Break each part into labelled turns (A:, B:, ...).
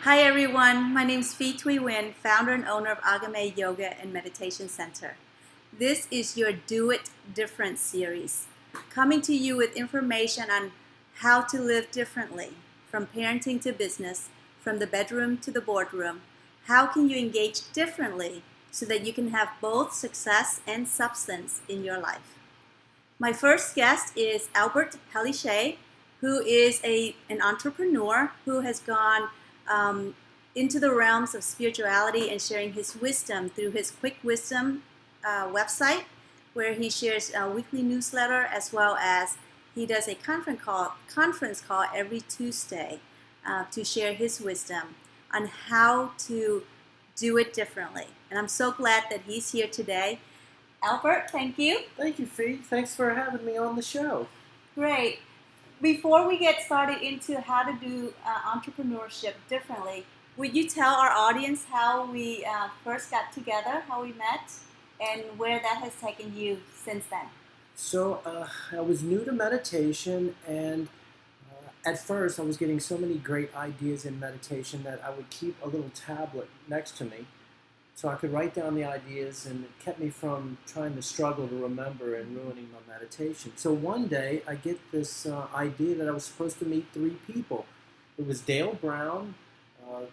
A: Hi everyone, my name is Phi Thuy Nguyen, founder and owner of Agame Yoga and Meditation Center. This is your Do It Different series, coming to you with information on how to live differently, from parenting to business, from the bedroom to the boardroom. How can you engage differently so that you can have both success and substance in your life? My first guest is Albert Pellichet, who is an entrepreneur who has gone into the realms of spirituality and sharing his wisdom through his Quick Wisdom website, where he shares a weekly newsletter, as well as he does a conference call every Tuesday to share his wisdom on how to do it differently. And I'm so glad that he's here today. Albert, thank you.
B: Thank you, Fee. Thanks for having me on the show.
A: Great. Before we get started into how to do entrepreneurship differently, would you tell our audience how we first got together, how we met, and where that has taken you since then?
B: So I was new to meditation, and at first I was getting so many great ideas in meditation that I would keep a little tablet next to me so I could write down the ideas, and it kept me from trying to struggle to remember and ruining my meditation. So one day I get this idea that I was supposed to meet three people. It was Dale Brown,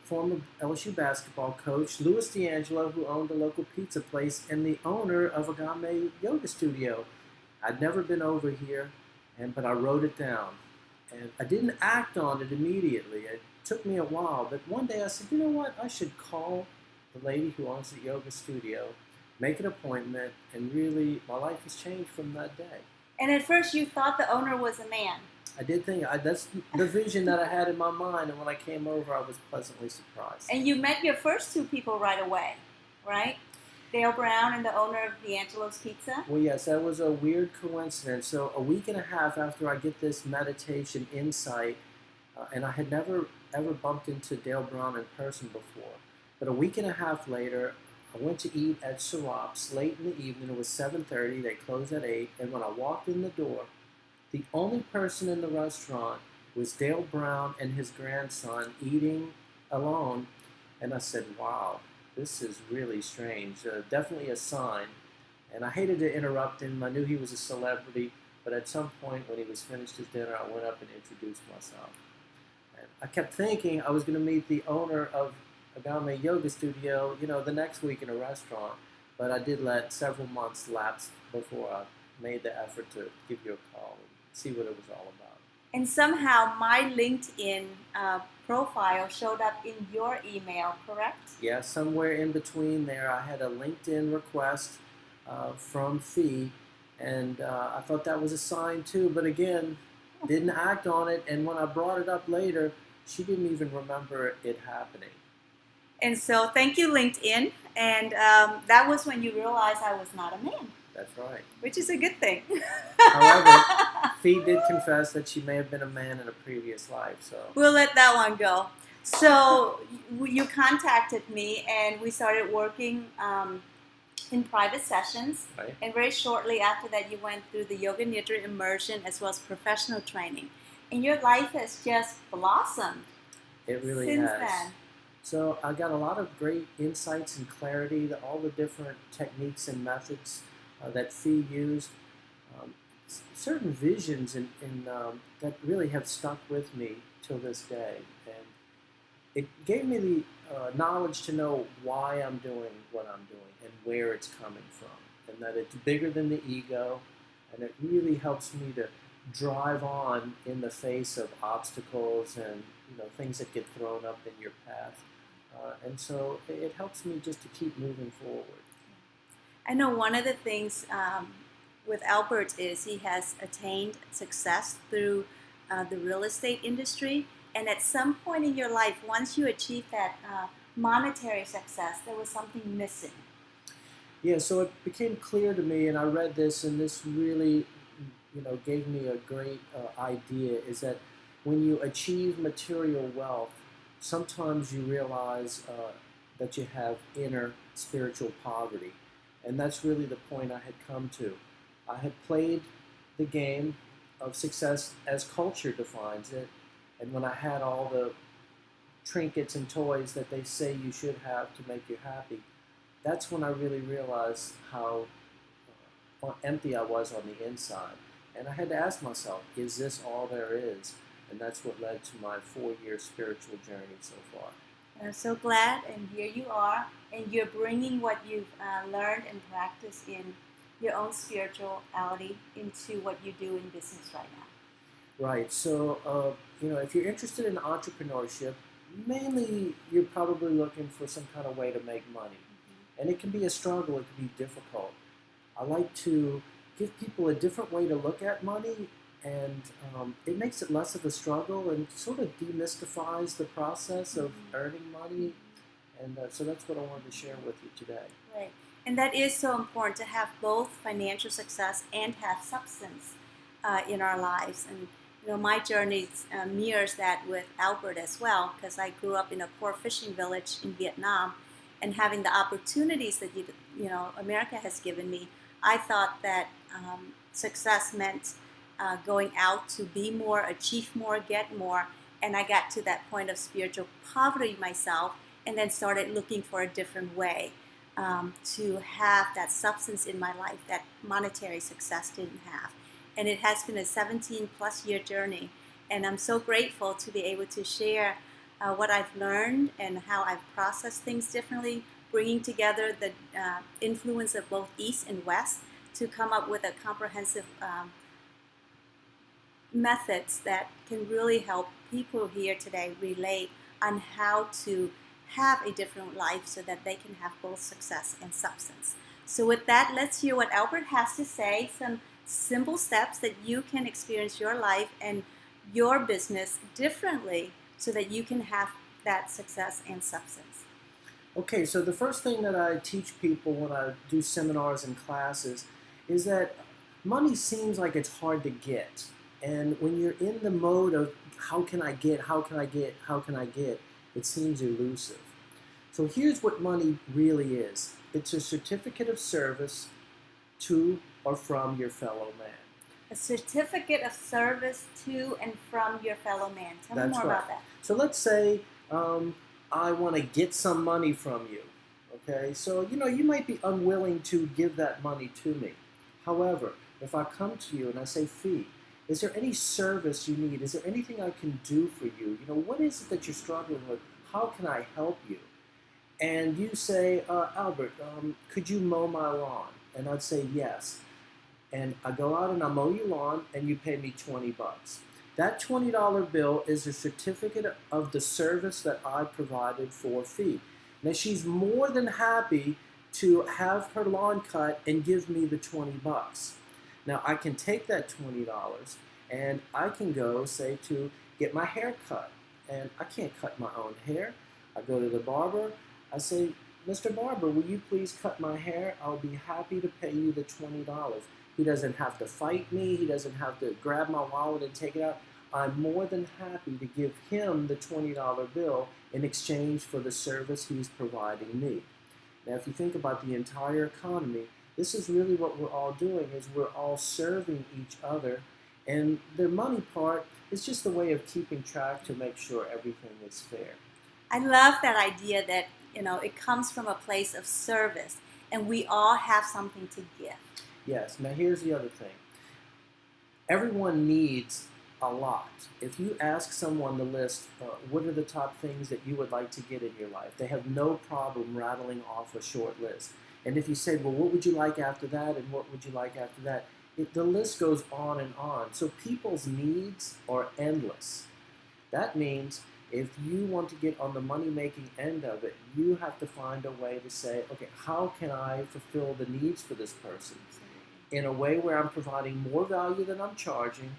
B: former LSU basketball coach, Louis D'Angelo, who owned a local pizza place, and the owner of Agame Yoga Studio. I'd never been over here, but I wrote it down. And I didn't act on it immediately. It took me a while, but one day I said, you know what, I should call the lady who owns the yoga studio, make an appointment, and really, my life has changed from that day.
A: And at first you thought the owner was a man.
B: I did think, that's the vision that I had in my mind, and when I came over, I was pleasantly surprised.
A: And you met your first two people right away, right? Dale Brown and the owner of D'Angelo's Pizza?
B: Well, yes, that was a weird coincidence. So a week and a half after I get this meditation insight, and I had never ever bumped into Dale Brown in person before, but a week and a half later, I went to eat at Zaps late in the evening. It was 7:30. They closed at 8. And when I walked in the door, the only person in the restaurant was Dale Brown and his grandson eating alone. And I said, wow, this is really strange. Definitely a sign. And I hated to interrupt him. I knew he was a celebrity. But at some point when he was finished his dinner, I went up and introduced myself. And I kept thinking I was going to meet the owner of Agame Yoga Studio, the next week in a restaurant, but I did let several months lapse before I made the effort to give you a call and see what it was all about.
A: And somehow my LinkedIn profile showed up in your email, correct?
B: Yeah, somewhere in between there, I had a LinkedIn request from Fee, and I thought that was a sign too, but again, didn't act on it, and when I brought it up later, she didn't even remember it happening.
A: And so thank you, LinkedIn. And that was when you realized I was not a man.
B: That's right.
A: Which is a good thing.
B: However, Fee did confess that she may have been a man in a previous life. So
A: we'll let that one go. So you contacted me, and we started working in private sessions.
B: Right.
A: And very shortly after that, you went through the Yoga Nidra immersion as well as professional training. And your life has just blossomed.
B: It really
A: since
B: has.
A: Then.
B: So I got a lot of great insights and clarity to all the different techniques and methods that Fee used. Certain visions that really have stuck with me till this day. And it gave me the knowledge to know why I'm doing what I'm doing and where it's coming from. And that it's bigger than the ego. And it really helps me to drive on in the face of obstacles and things that get thrown up in your path. And so it helps me just to keep moving forward.
A: I know one of the things with Albert is he has attained success through the real estate industry. And at some point in your life, once you achieve that monetary success, there was something missing.
B: Yeah, so it became clear to me, and I read this, and this really gave me a great idea, is that when you achieve material wealth, sometimes you realize that you have inner spiritual poverty. And that's really the point I had come to. I had played the game of success as culture defines it. And when I had all the trinkets and toys that they say you should have to make you happy, that's when I really realized how empty I was on the inside. And I had to ask myself, is this all there is? And that's what led to my 4-year spiritual journey so far.
A: I'm so glad, and here you are, and you're bringing what you've learned and practiced in your own spirituality into what you do in business right now.
B: Right. So, if you're interested in entrepreneurship, mainly you're probably looking for some kind of way to make money. And it can be a struggle, it can be difficult. I like to give people a different way to look at money, and it makes it less of a struggle and sort of demystifies the process of earning money. And so that's what I wanted to share with you today.
A: Right. And that is so important, to have both financial success and have substance in our lives. And my journey mirrors that with Albert as well, because I grew up in a poor fishing village in Vietnam, and having the opportunities that America has given me. I thought that success meant going out to be more, achieve more, get more, and I got to that point of spiritual poverty myself, and then started looking for a different way to have that substance in my life that monetary success didn't have. And it has been a 17 plus year journey, and I'm so grateful to be able to share what I've learned and how I've processed things differently, bringing together the influence of both East and West to come up with a comprehensive methods that can really help people here today relate on how to have a different life so that they can have both success and substance. So with that, let's hear what Albert has to say, some simple steps that you can experience your life and your business differently so that you can have that success and substance.
B: Okay, so the first thing that I teach people when I do seminars and classes is that money seems like it's hard to get. And when you're in the mode of how can I get, how can I get, how can I get, it seems elusive. So here's what money really is. It's a certificate of service to or from your fellow man.
A: A certificate of service to and from your fellow man. Tell me more about that.
B: So let's say I want to get some money from you. Okay, so you might be unwilling to give that money to me. However, if I come to you and I say, Fee, is there any service you need? Is there anything I can do for you? What is it that you're struggling with? How can I help you? And you say, Albert, could you mow my lawn? And I'd say, yes. And I go out and I mow your lawn and you pay me $20. That $20 bill is a certificate of the service that I provided for Fee. Now she's more than happy to have her lawn cut and give me the $20. Now I can take that $20 and I can go, say, to get my hair cut. And I can't cut my own hair. I go to the barber. I say, Mr. Barber, will you please cut my hair? I'll be happy to pay you the $20. He doesn't have to fight me. He doesn't have to grab my wallet and take it out. I'm more than happy to give him the $20 bill in exchange for the service he's providing me. Now, if you think about the entire economy, this is really what we're all doing, is we're all serving each other, and the money part is just a way of keeping track to make sure everything is fair.
A: I love that idea that, it comes from a place of service, and we all have something to give.
B: Yes. Now, here's the other thing. Everyone needs a lot. If you ask someone to list what are the top things that you would like to get in your life, they have no problem rattling off a short list. And if you say, well, what would you like after that, and what would you like after that, the list goes on and on. So people's needs are endless. That means if you want to get on the money-making end of it, you have to find a way to say, okay, how can I fulfill the needs for this person in a way where I'm providing more value than I'm charging?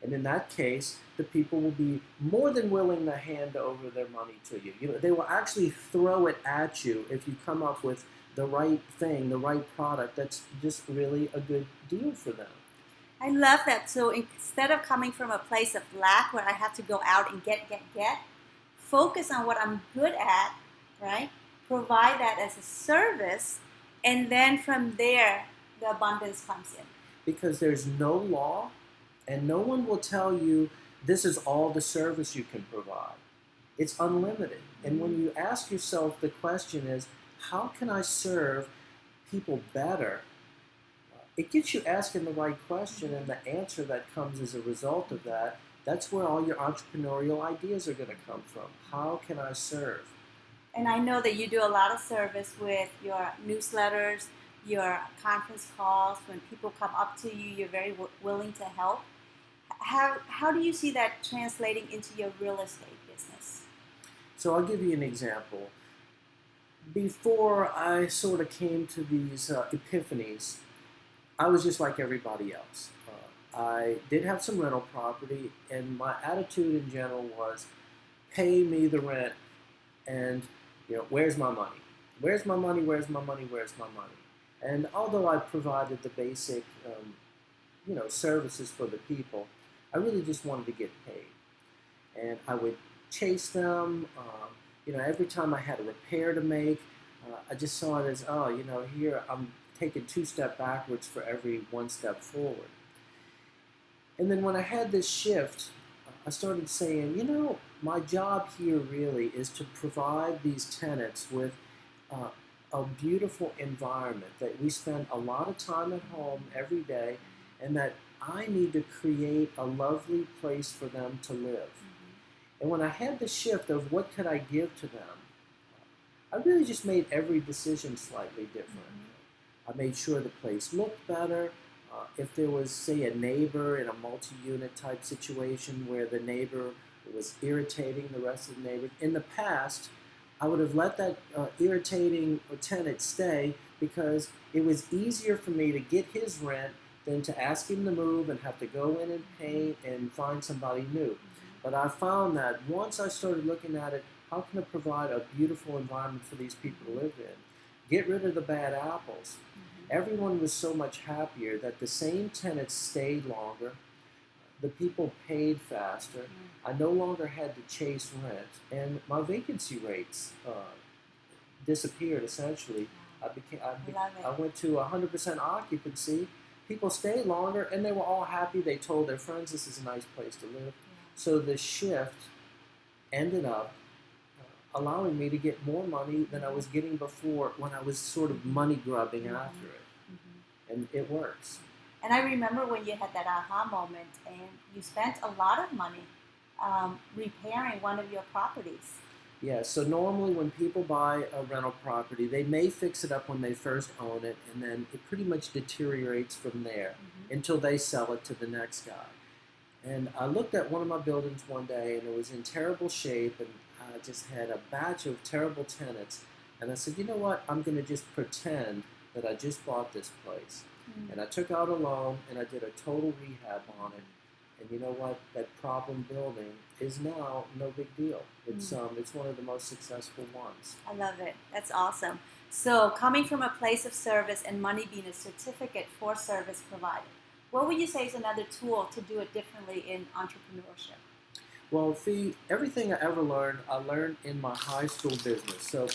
B: And in that case, the people will be more than willing to hand over their money to you. They will actually throw it at you if you come up with the right thing, the right product that's just really a good deal for them.
A: I love that. So instead of coming from a place of lack where I have to go out and get, focus on what I'm good at, right? Provide that as a service, and then from there, the abundance comes in.
B: Because there's no law, and no one will tell you this is all the service you can provide. It's unlimited. And when you ask yourself, the question is, how can I serve people better? It gets you asking the right question, and the answer that comes as a result of that, that's where all your entrepreneurial ideas are going to come from. How can I serve?
A: And I know that you do a lot of service with your newsletters, your conference calls. When people come up to you, you're very willing to help. How do you see that translating into your real estate business?
B: So I'll give you an example. Before I sort of came to these epiphanies, I was just like everybody else. I did have some rental property, and my attitude in general was, pay me the rent, and where's my money? Where's my money? Where's my money? Where's my money? And although I provided the basic, services for the people, I really just wanted to get paid, and I would chase them. Every time I had a repair to make, I just saw it as, here I'm taking 2 steps backwards for every 1 step forward. And then when I had this shift, I started saying, my job here really is to provide these tenants with a beautiful environment, that we spend a lot of time at home every day, and that I need to create a lovely place for them to live. And when I had the shift of what could I give to them, I really just made every decision slightly different. I made sure the place looked better. If there was, say, a neighbor in a multi-unit type situation where the neighbor was irritating the rest of the neighbors, in the past, I would have let that irritating tenant stay because it was easier for me to get his rent than to ask him to move and have to go in and pay and find somebody new. But I found that once I started looking at it, how can I provide a beautiful environment for these people to live in? Get rid of the bad apples. Everyone was so much happier that the same tenants stayed longer, the people paid faster, I no longer had to chase rent, and my vacancy rates disappeared essentially. I went to 100% occupancy. People stayed longer, and they were all happy. They told their friends this is a nice place to live. So the shift ended up allowing me to get more money than I was getting before when I was sort of money grubbing after it. And it works.
A: And I remember when you had that aha moment and you spent a lot of money repairing one of your properties.
B: Yeah, so normally when people buy a rental property, they may fix it up when they first own it, and then it pretty much deteriorates from there until they sell it to the next guy. And I looked at one of my buildings one day, and it was in terrible shape, and I just had a batch of terrible tenants. And I said, you know what, I'm going to just pretend that I just bought this place. And I took out a loan, and I did a total rehab on it. And you know what? That problem building is now no big deal. It's one of the most successful ones.
A: I love it. That's awesome. So coming from a place of service and money being a certificate for service provided, what would you say is another tool to do it differently in entrepreneurship?
B: Well, Fee, everything I ever learned, I learned in my high school business. So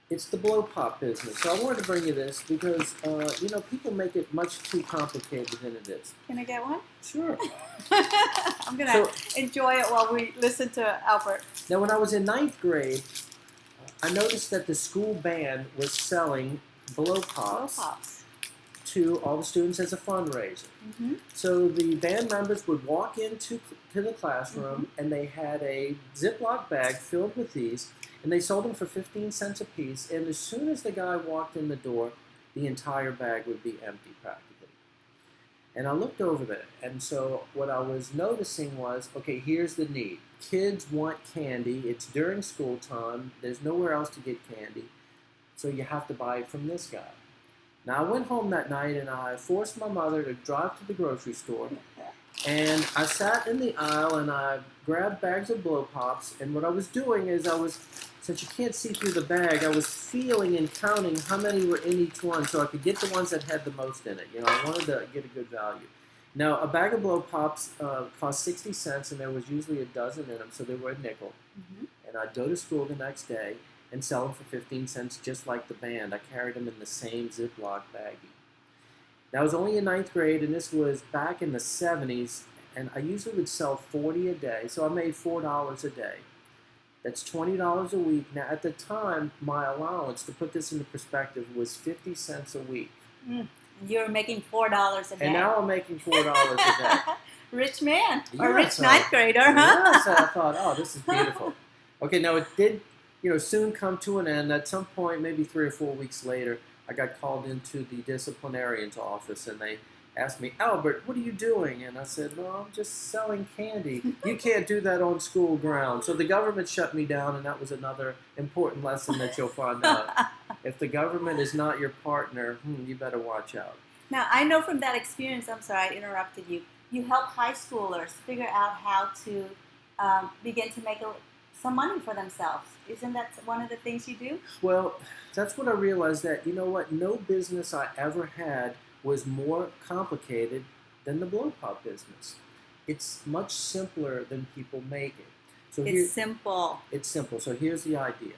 B: it's the blow pop business. So I wanted to bring you this because, people make it much too complicated than it is.
A: Can I get one?
B: Sure.
A: I'm going to enjoy it while we listen to Albert.
B: Now, when I was in 9th grade, I noticed that the school band was selling blow pops to all the students as a fundraiser. So the band members would walk into the classroom, and they had a Ziploc bag filled with these, and they sold them for 15 cents a piece, and as soon as the guy walked in the door, the entire bag would be empty practically. And I looked over there, and so what I was noticing was, okay, here's the need. Kids want candy. It's during school time. There's nowhere else to get candy, so you have to buy it from this guy. Now, I went home that night, and I forced my mother to drive to the grocery store, and I sat in the aisle, and I grabbed bags of blow pops, and what I was doing is since you can't see through the bag, I was feeling and counting how many were in each one so I could get the ones that had the most in it. I wanted to get a good value. Now, a bag of blow pops cost 60 cents, and there was usually a dozen in them, so they were a nickel. And I'd go to school the next day and sell them for 15 cents just like the band. I carried them in the same Ziploc baggie. Now, I was only in 9th grade, and this was back in the 70s, and I usually would sell 40 a day, so I made $4 a day. That's $20 a week. Now, at the time, my allowance, to put this into perspective, was 50 cents a week.
A: You're making $4 a day.
B: And now I'm making $4 a day.
A: Rich man, or
B: Yeah,
A: rich
B: so-
A: ninth grader, huh?
B: Yeah, so I thought, oh, this is beautiful. Okay, now it did, soon come to an end. At some point, maybe 3 or 4 weeks later, I got called into the disciplinarian's office, and they asked me, Albert, what are you doing? And I said, well, I'm just selling candy. You can't do that on school grounds. So the government shut me down, and that was another important lesson that you'll find out. If the government is not your partner, you better watch out.
A: Now, I know from that experience, I'm sorry I interrupted you, you help high schoolers figure out how to begin to make some money for themselves. Isn't that one of the things you do?
B: Well, that's when I realized that, you know what, no business I ever had was more complicated than the blow pop business. It's much simpler than people make it. So
A: It's simple.
B: It's simple. So here's the idea.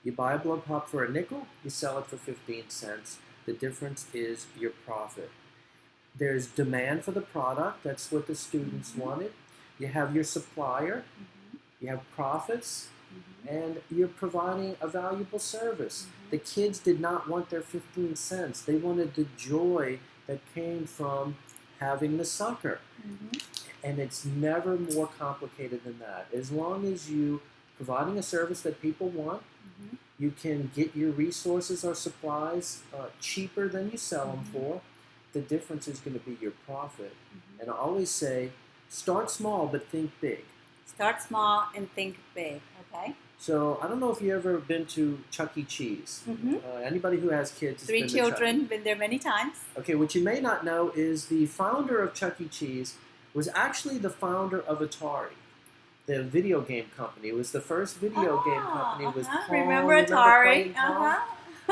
B: You buy a blow pop for a nickel, you sell it for 15 cents. The difference is your profit. There's demand for the product. That's what the students wanted. You have your supplier. You have profits. And you're providing a valuable service. The kids did not want their 15 cents. They wanted the joy that came from having the sucker. And it's never more complicated than that. As long as you providing a service that people want, you can get your resources or supplies cheaper than you sell them for. The difference is going to be your profit. And I always say, start small but think big.
A: Start small and think big, okay?
B: So I don't know if you've ever been to Chuck E. Cheese. Anybody who has kids has
A: 3
B: been
A: children, been there many times.
B: Okay, what you may not know is the founder of Chuck E. Cheese was actually the founder of Atari, the video game company. It was the first video game company. It was Pong.
A: Remember Atari?
B: Playing Pong?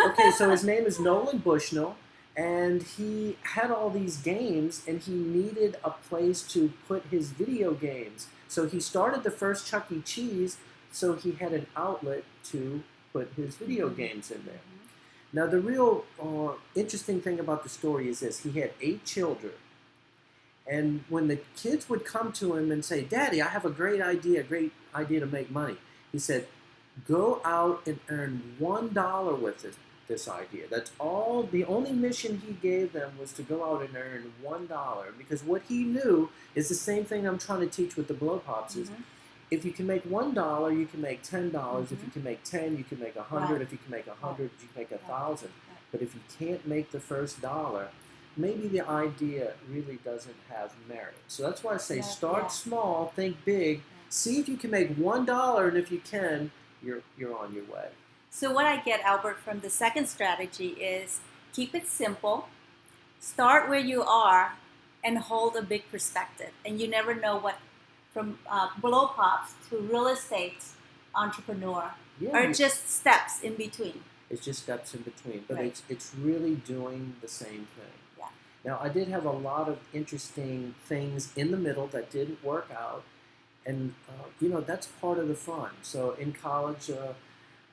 B: Okay, so his name is Nolan Bushnell, and he had all these games, and he needed a place to put his video games. So he started the first Chuck E. Cheese, so he had an outlet to put his video games in there. Now, the real interesting thing about the story is this. He had 8 children. And when the kids would come to him and say, Daddy, I have a great idea to make money. He said, go out and earn $1 with this idea. That's all. The only mission he gave them was to go out and earn $1. Because what he knew is the same thing I'm trying to teach with the blow pops is, if you can make $1, you can make $10. If you can make 10, you can make 100. If you can make 100, you can make 1,000. But if you can't make the first dollar, maybe the idea really doesn't have merit. So that's why I say start small, think big, see if you can make $1, and if you can, you're on your way.
A: So what I get, Albert, from the second strategy is keep it simple, start where you are, and hold a big perspective. And you never know what, from blow pops to real estate entrepreneur, are just steps in between.
B: It's just steps in between, but it's really doing the same thing. Now, I did have a lot of interesting things in the middle that didn't work out, and that's part of the fun. So in college,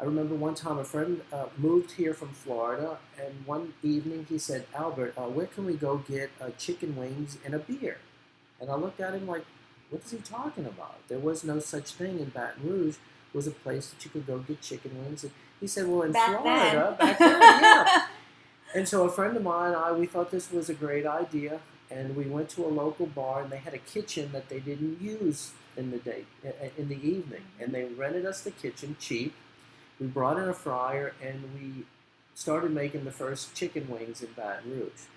B: I remember one time a friend moved here from Florida, and one evening he said, Albert, where can we go get chicken wings and a beer? And I looked at him like, what is he talking about? There was no such thing in Baton Rouge. It was a place that you could go get chicken wings. And he said, well, in Florida, back then, yeah. And so a friend of mine and I, we thought this was a great idea, and we went to a local bar, and they had a kitchen that they didn't use in the evening, and they rented us the kitchen cheap. We brought in a fryer, and we started making the first chicken wings in Baton Rouge.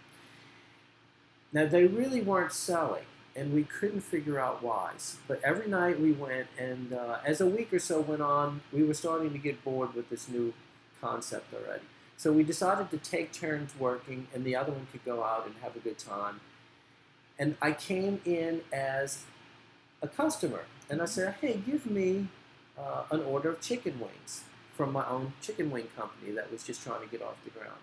B: Now, they really weren't selling, and we couldn't figure out why. But every night we went, and as a week or so went on, we were starting to get bored with this new concept already. So we decided to take turns working, and the other one could go out and have a good time. And I came in as a customer, and I said, hey, give me an order of chicken wings from my own chicken wing company that was just trying to get off the ground.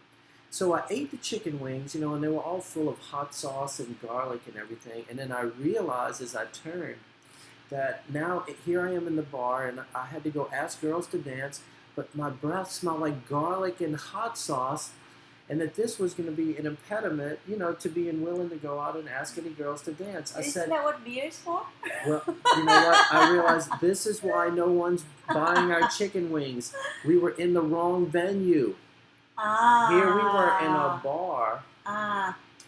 B: So I ate the chicken wings, and they were all full of hot sauce and garlic and everything. And then I realized as I turned that now here I am in the bar, and I had to go ask girls to dance, but my breath smelled like garlic and hot sauce. and that this was going to be an impediment, to being willing to go out and ask any girls to dance. I
A: Isn't
B: said,
A: that what beer is for?
B: well, you know what? I realized this is why no one's buying our chicken wings. We were in the wrong venue. Here we were in a bar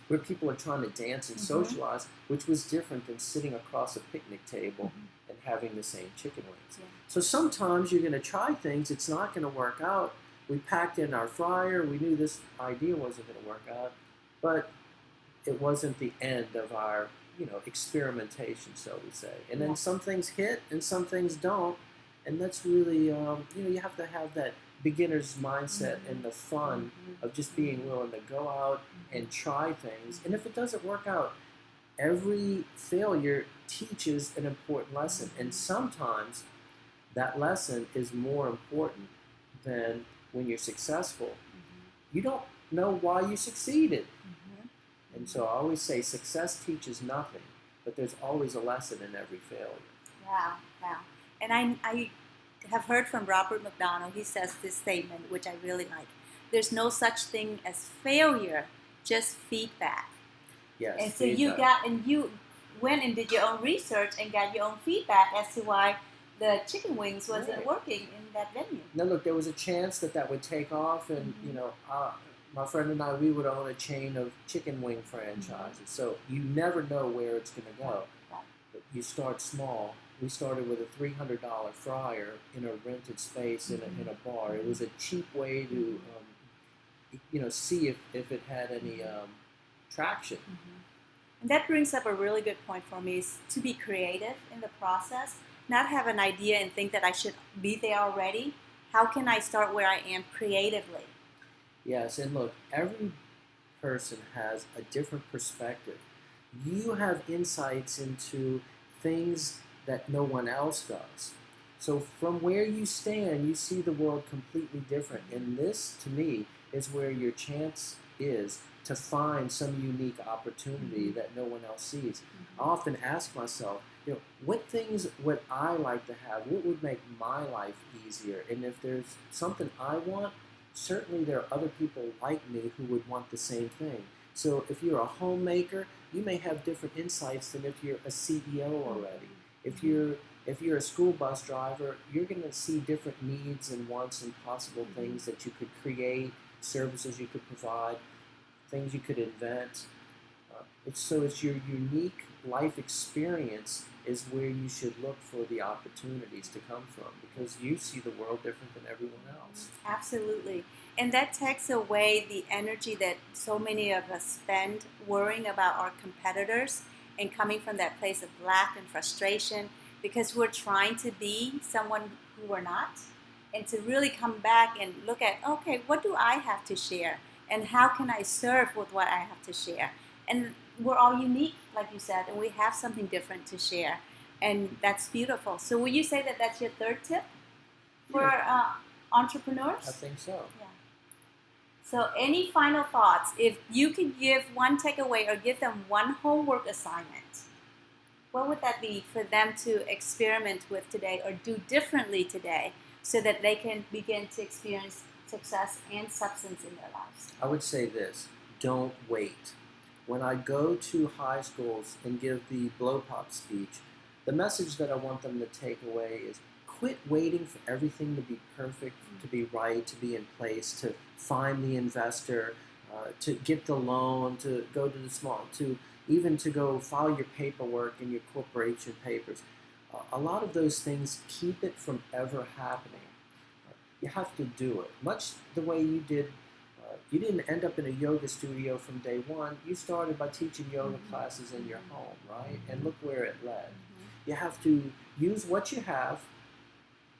B: where people are trying to dance and socialize, which was different than sitting across a picnic table and having the same chicken wings.
A: Yeah.
B: So sometimes you're going to try things, it's not going to work out. We packed in our fryer, we knew this idea wasn't going to work out, but it wasn't the end of our, experimentation, so we say. And then some things hit and some things don't, and that's really, you have to have that beginner's mindset and the fun of just being willing to go out and try things. And if it doesn't work out, every failure teaches an important lesson. And sometimes that lesson is more important than when you're successful. You don't know why you succeeded. And so I always say success teaches nothing, but there's always a lesson in every failure.
A: Wow. And I have heard from Robert McDonald. He says this statement, which I really like. There's no such thing as failure, just feedback.
B: Yes.
A: And so
B: feedback.
A: you went and did your own research and got your own feedback as to why the chicken wings wasn't working in that venue.
B: Now look, there was a chance that would take off, and my friend and I, we would own a chain of chicken wing franchises. So you never know where it's going to go. But you start small. We started with a $300 fryer in a rented space in a bar. It was a cheap way to, see if it had any traction.
A: And that brings up a really good point for me, is to be creative in the process, not have an idea and think that I should be there already. How can I start where I am creatively?
B: Yes, and look, every person has a different perspective. You have insights into things that no one else does. So from where you stand, you see the world completely different. And this, to me, is where your chance is to find some unique opportunity that no one else sees. I often ask myself, what things would I like to have? What would make my life easier? And if there's something I want, certainly there are other people like me who would want the same thing. So if you're a homemaker, you may have different insights than if you're a CEO already. If you're a school bus driver, you're going to see different needs and wants and possible things that you could create, services you could provide, things you could invent. It's your unique life experience is where you should look for the opportunities to come from, because you see the world different than everyone else.
A: Absolutely. And that takes away the energy that so many of us spend worrying about our competitors and coming from that place of lack and frustration because we're trying to be someone who we're not, and to really come back and look at, okay, what do I have to share? And how can I serve with what I have to share? And we're all unique, like you said, and we have something different to share. And that's beautiful. So would you say that that's your third tip for entrepreneurs?
B: I think so.
A: Yeah. So any final thoughts? If you could give one takeaway or give them one homework assignment, what would that be for them to experiment with today or do differently today so that they can begin to experience success and substance in their lives?
B: I would say this: don't wait. When I go to high schools and give the blow pop speech, the message that I want them to take away is quit waiting for everything to be perfect, to be right, to be in place, to find the investor, to get the loan, to go to the small, to even to go file your paperwork and your corporation papers. A lot of those things keep it from ever happening. You have to do it, much the way you did. You didn't end up in a yoga studio from day one. You started by teaching yoga classes in your home, right? And look where it led. You have to use what you have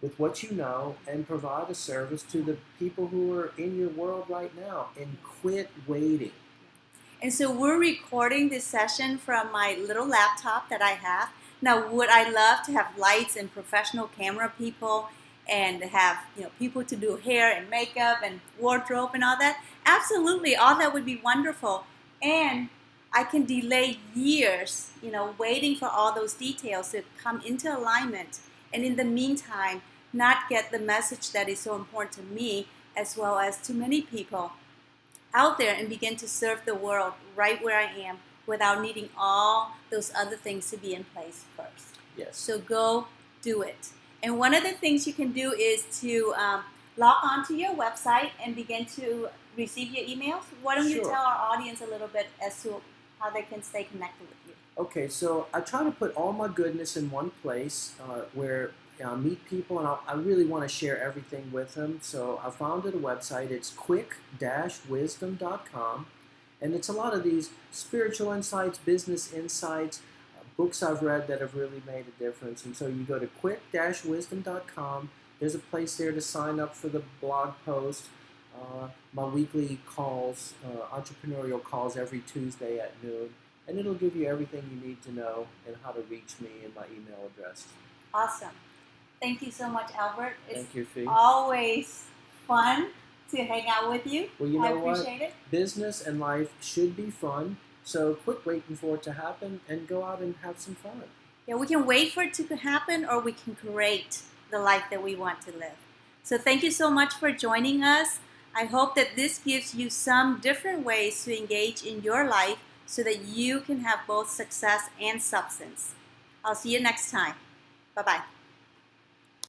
B: with what you know and provide a service to the people who are in your world right now, and quit waiting.
A: And so we're recording this session from my little laptop that I have. Now, would I love to have lights and professional camera people and have people to do hair and makeup and wardrobe and all that? Absolutely, all that would be wonderful. And I can delay years, waiting for all those details to come into alignment. And in the meantime, not get the message that is so important to me as well as to many people. out there and begin to serve the world right where I am without needing all those other things to be in place first.
B: Yes.
A: So go do it. And one of the things you can do is to log on to your website and begin to receive your emails. Why don't you
B: Sure.
A: tell our audience a little bit as to how they can stay connected with you?
B: Okay, so I try to put all my goodness in one place where I meet people, and I really want to share everything with them. So I founded a website. It's quick-wisdom.com, and it's a lot of these spiritual insights, business insights, books I've read that have really made a difference. And so you go to quick-wisdom.com. There's a place there to sign up for the blog post, my weekly calls, entrepreneurial calls every Tuesday at noon. And it'll give you everything you need to know and how to reach me and my email address.
A: Awesome. Thank you so much, Albert.
B: Thank you, Fee.
A: Always fun to hang out with you.
B: Well, you know
A: I appreciate it.
B: Business and life should be fun. So quit waiting for it to happen and go out and have some fun.
A: Yeah, we can wait for it to happen, or we can create the life that we want to live. So thank you so much for joining us. I hope that this gives you some different ways to engage in your life so that you can have both success and substance. I'll see you next time. Bye-bye.